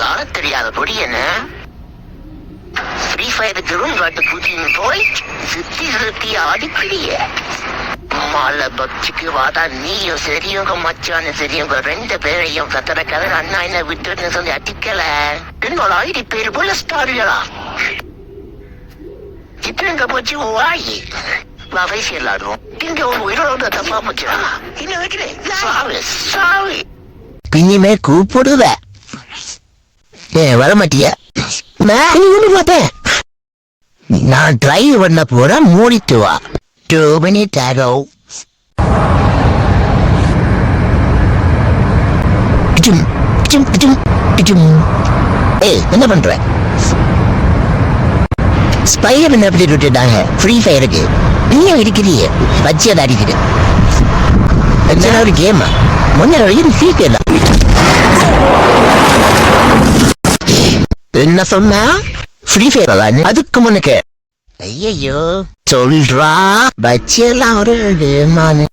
ஆட தெரியாத பொடி என்ன ஃப்ரீ ஃபயருக்கு ரூம் காட்டு கூட்டின்னு போய் சுத்தி சுத்தி ஆடிக்கிறிய மாலை பக்திக்கு வாடா நீயும் சரியுங்க மச்சான்னு சரியுங்க 2 பேரையும் கத்துற கதை அண்ணா என்ன விட்டுன்னு சொல்லி அடிக்கல என்னோட ஐடி பேரு போல ஸ்டாரியா இத்தனைங்க போச்சு வாயி வயசு எல்லாரும் இங்க ஒரு உயிரோட தப்பா போச்சா இன்னும் வைக்கிறேன் சாவி சாவி பின்னிமே கூப்பிடுவ வர மாட்டியா பார்த்தேன் நான் டிரைவ் பண்ண போற மூடிட்டு வா 2 minutes ago என்ன பண்ற ஸ்பைடர் என்ன எப்படி விட்டுட்டாங்க ஃப்ரீ ஃபயருக்கு நீயும் இருக்கிறீ பச்சை அடிக்கிற ஒரு கேமா முன்ன வரைக்கும் சீக்கிரம் என்ன சொன்னா ஃப்ரீ ஃபயர் அதுக்கு முன்னுக்கு ஐயோ சொல்றா பச்சையெல்லாம் ஒரு கேமானு